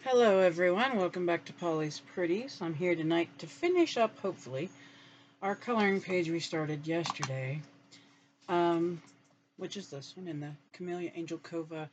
Hello everyone, welcome back to Polly's Pretties. I'm here tonight to finish up, hopefully, our coloring page we started yesterday, which is this one in the Camellia Angel Cova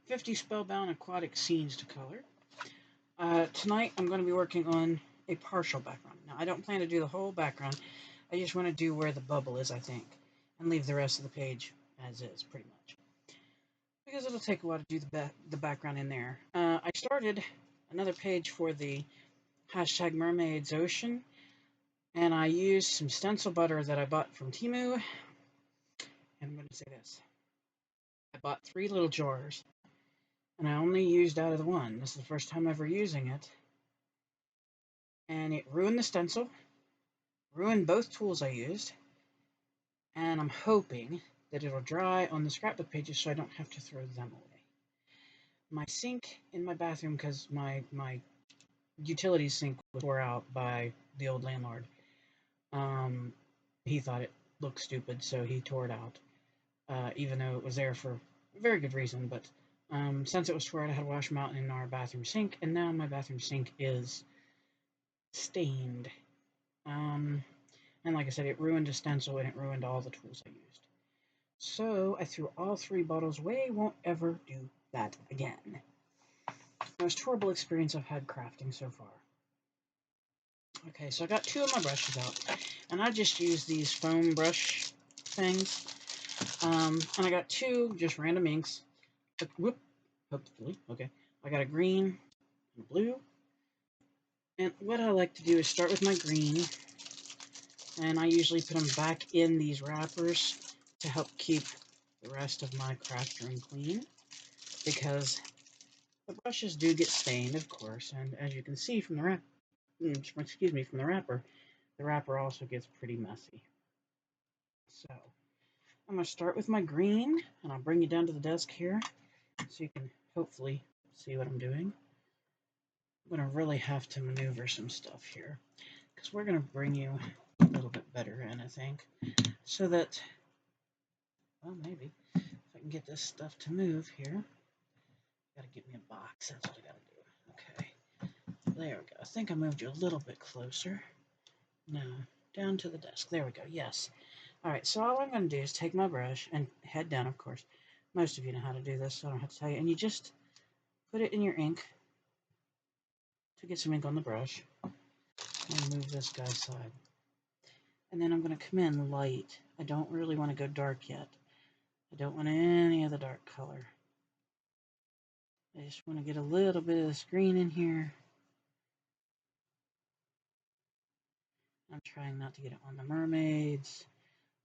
50 Spellbound Aquatic Scenes to color. Tonight I'm going to be working on a partial background. Now I don't plan to do the whole background, I just want to do where the bubble is, I think, and leave the rest of the page as is, pretty much. Because it'll take a while to do the background in there. I started another page for the hashtag mermaids ocean, and I used some stencil butter that I bought from Temu. And I'm going to say this: I bought 3 little jars, and I only used out of the one. This is the first time ever using it, and it ruined the stencil, ruined both tools I used, and I'm hoping that it'll dry on the scrapbook pages so I don't have to throw them away. My sink in my bathroom, because my utility sink was tore out by the old landlord. He thought it looked stupid, so he tore it out, even though it was there for a very good reason. But since it was tore out, I had to wash them out in our bathroom sink, and now my bathroom sink is stained. And like I said, it ruined a stencil, and it ruined all the tools I used. So I threw all 3 bottles away, won't ever do that again. Most horrible experience I've had crafting so far. Okay, so I got 2 of my brushes out, and I just use these foam brush things. And I got 2 just random inks. Whoop, hopefully, okay. I got a green and a blue. And what I like to do is start with my green, and I usually put them back in these wrappers to help keep the rest of my craft room clean, because the brushes do get stained, of course, and as you can see from the wrapper, the wrapper also gets pretty messy. So I'm going to start with my green, and I'll bring you down to the desk here so you can hopefully see what I'm doing. I'm going to really have to maneuver some stuff here, because we're going to bring you a little bit better in, I think, so that, well, maybe, if I can get this stuff to move here. Got to get me a box, that's what I got to do. Okay, there we go. I think I moved you a little bit closer. No, down to the desk. There we go, yes. Alright, so all I'm going to do is take my brush, and head down, of course. Most of you know how to do this, so I don't have to tell you. And you just put it in your ink to get some ink on the brush. And move this guy aside. And then I'm going to come in light. I don't really want to go dark yet. I don't want any of the dark color. I just want to get a little bit of this green in here. I'm trying not to get it on the mermaids,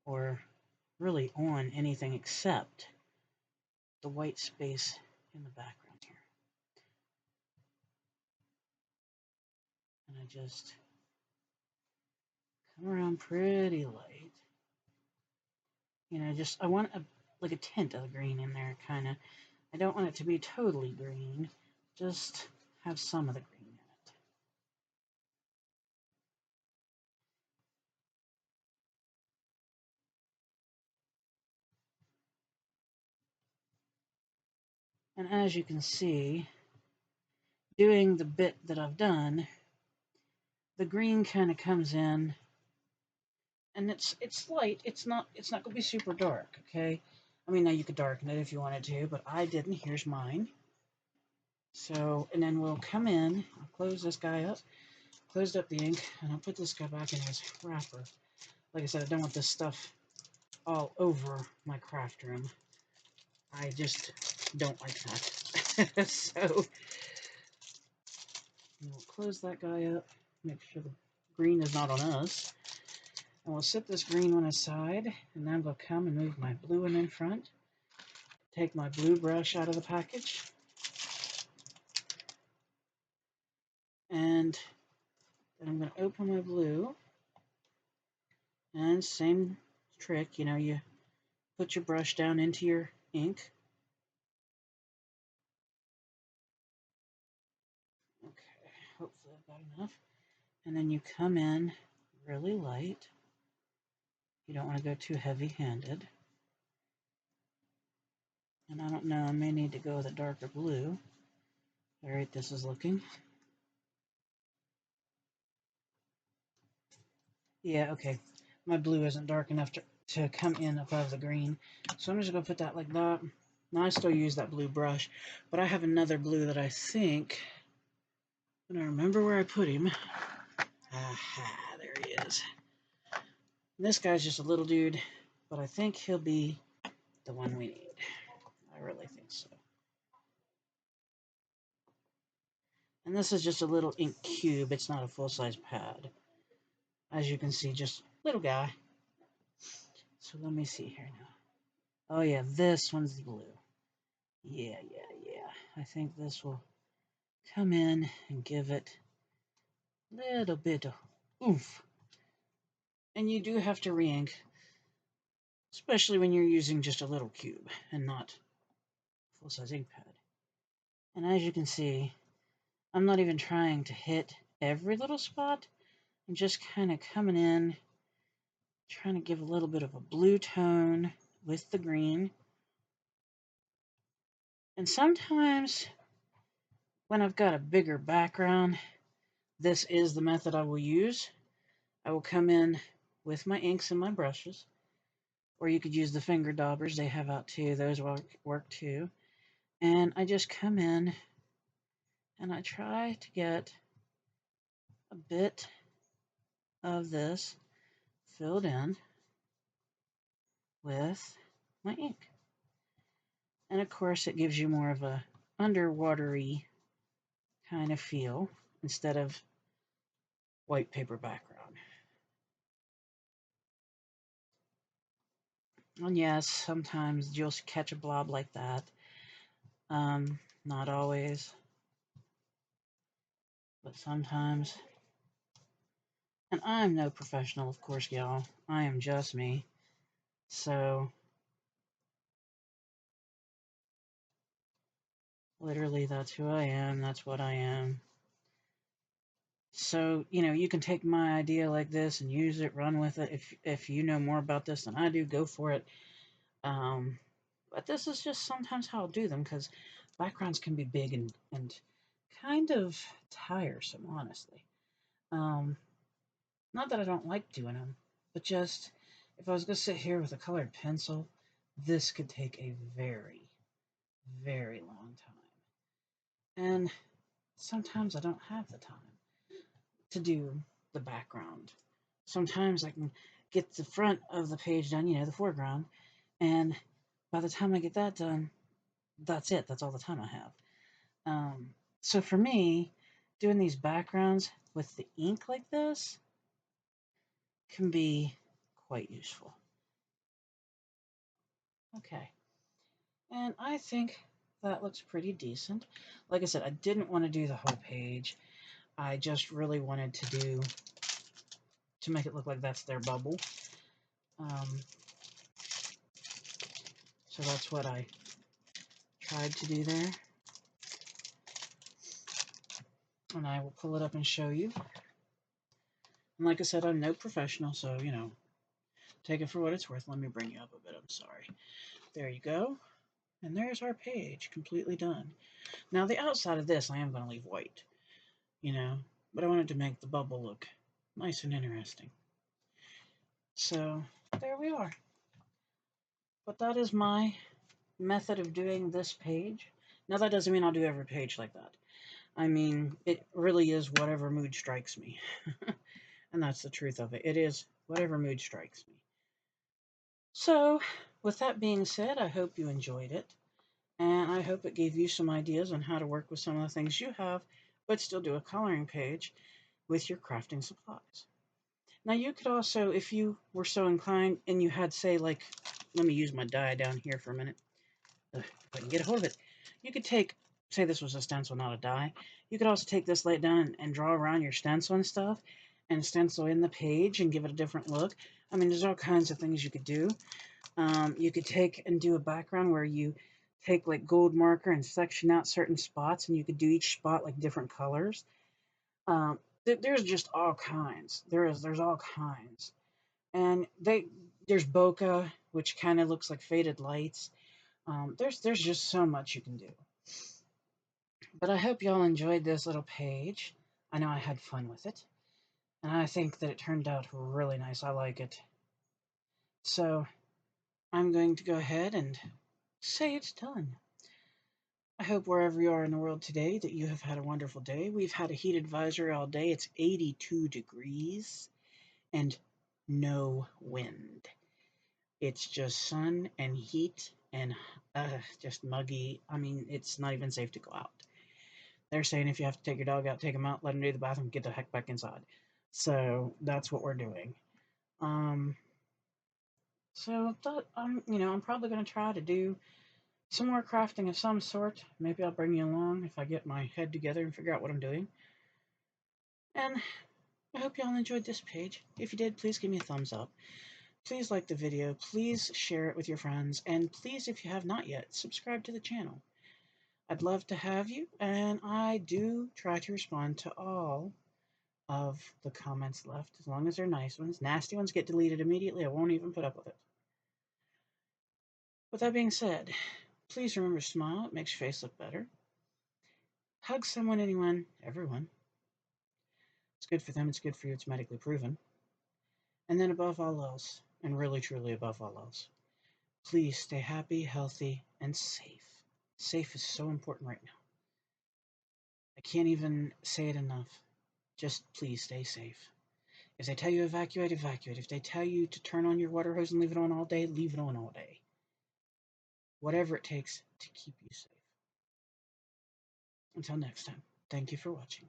or really on anything except the white space in the background here. And I just come around pretty light. You know, just, I want like a tint of the green in there, kind of. I don't want it to be totally green, just have some of the green in it. And as you can see, doing the bit that I've done, the green kind of comes in, and it's light. It's not going to be super dark, okay? I mean, now you could darken it if you wanted to, but I didn't. Here's mine. So, and then we'll come in, I'll close this guy up, closed up the ink, and I'll put this guy back in his wrapper. Like I said, I don't want this stuff all over my craft room. I just don't like that. So we'll close that guy up, make sure the green is not on us. And we'll set this green one aside, and then we'll come and move my blue one in front. Take my blue brush out of the package. And then I'm going to open my blue. And same trick, you know, you put your brush down into your ink. Okay, hopefully I've got enough. And then you come in really light. You don't want to go too heavy-handed. And I don't know, I may need to go with a darker blue. All right, this is looking. Yeah, okay. My blue isn't dark enough to come in above the green. So I'm just going to put that like that. Now I still use that blue brush, but I have another blue that I think, and I remember where I put him. Aha, there he is. And this guy's just a little dude, but I think he'll be the one we need. I really think so. And this is just a little ink cube. It's not a full-size pad. As you can see, just little guy. So let me see here now. Oh yeah, this one's the blue. Yeah. I think this will come in and give it a little bit of oomph. And you do have to re-ink, especially when you're using just a little cube and not a full-size ink pad. And as you can see, I'm not even trying to hit every little spot. I'm just kind of coming in, trying to give a little bit of a blue tone with the green. And sometimes when I've got a bigger background, this is the method I will use. I will come in with my inks and my brushes, or you could use the finger daubers they have out too. Those work too. And I just come in and I try to get a bit of this filled in with my ink. And of course it gives you more of a underwatery kind of feel instead of white paper background. And yes, sometimes you'll catch a blob like that. Not always, but sometimes. And I'm no professional, of course, y'all. I am just me. So, literally, that's who I am. That's what I am. So, you can take my idea like this and use it, run with it. If you know more about this than I do, go for it. But this is just sometimes how I'll do them, because backgrounds can be big and kind of tiresome, honestly. Not that I don't like doing them, but just if I was going to sit here with a colored pencil, this could take a very, very long time. And sometimes I don't have the time to do the background. Sometimes I can get the front of the page done, the foreground, and by the time I get that done, that's it. That's all the time I have. So for me, doing these backgrounds with the ink like this can be quite useful. Okay, and I think that looks pretty decent. Like I said, I didn't want to do the whole page. I just really wanted to make it look like that's their bubble. So that's what I tried to do there. And I will pull it up and show you. And like I said, I'm no professional, so, take it for what it's worth. Let me bring you up a bit. I'm sorry. There you go. And there's our page, completely done. Now, the outside of this, I am going to leave white, but I wanted to make the bubble look nice and interesting. So, there we are. But that is my method of doing this page. Now, that doesn't mean I'll do every page like that. I mean, it really is whatever mood strikes me. And that's the truth of it. It is whatever mood strikes me. So, with that being said, I hope you enjoyed it. And I hope it gave you some ideas on how to work with some of the things you have, but still do a coloring page with your crafting supplies. Now, you could also, if you were so inclined and you had, say, like, let me use my die down here for a minute. If I can get a hold of it. You could take, say this was a stencil, not a die. You could also take this, lay it down, and draw around your stencil and stuff, and stencil in the page and give it a different look. I mean, there's all kinds of things you could do. You could take and do a background where you take like gold marker and section out certain spots, and you could do each spot like different colors. There's just all kinds. There's all kinds, and there's bokeh, which kind of looks like faded lights. There's just so much you can do. But I hope y'all enjoyed this little page. I know I had fun with it, and I think that it turned out really nice. I like it. So I'm going to go ahead and say it's done. I hope wherever you are in the world today that you have had a wonderful day. We've had a heat advisory all day. It's 82 degrees and no wind. It's just sun and heat and just muggy. I mean, it's not even safe to go out. They're saying if you have to take your dog out, take him out, let him do the bathroom, get the heck back inside. So that's what we're doing. Um, so I'm probably going to try to do some more crafting of some sort. Maybe I'll bring you along if I get my head together and figure out what I'm doing. And I hope y'all enjoyed this page. If you did, please give me a thumbs up. Please like the video, please share it with your friends, and please, if you have not yet, subscribe to the channel. I'd love to have you, and I do try to respond to all of the comments left, as long as they're nice ones. Nasty ones get deleted immediately. I won't even put up with it. With that being said, please remember to smile. It makes your face look better. Hug someone, anyone, everyone. It's good for them. It's good for you. It's medically proven. And then above all else, and really truly above all else, please stay happy, healthy, and safe. Safe is so important right now. I can't even say it enough. Just please stay safe. If they tell you evacuate, evacuate. If they tell you to turn on your water hose and leave it on all day, leave it on all day. Whatever it takes to keep you safe. Until next time, thank you for watching.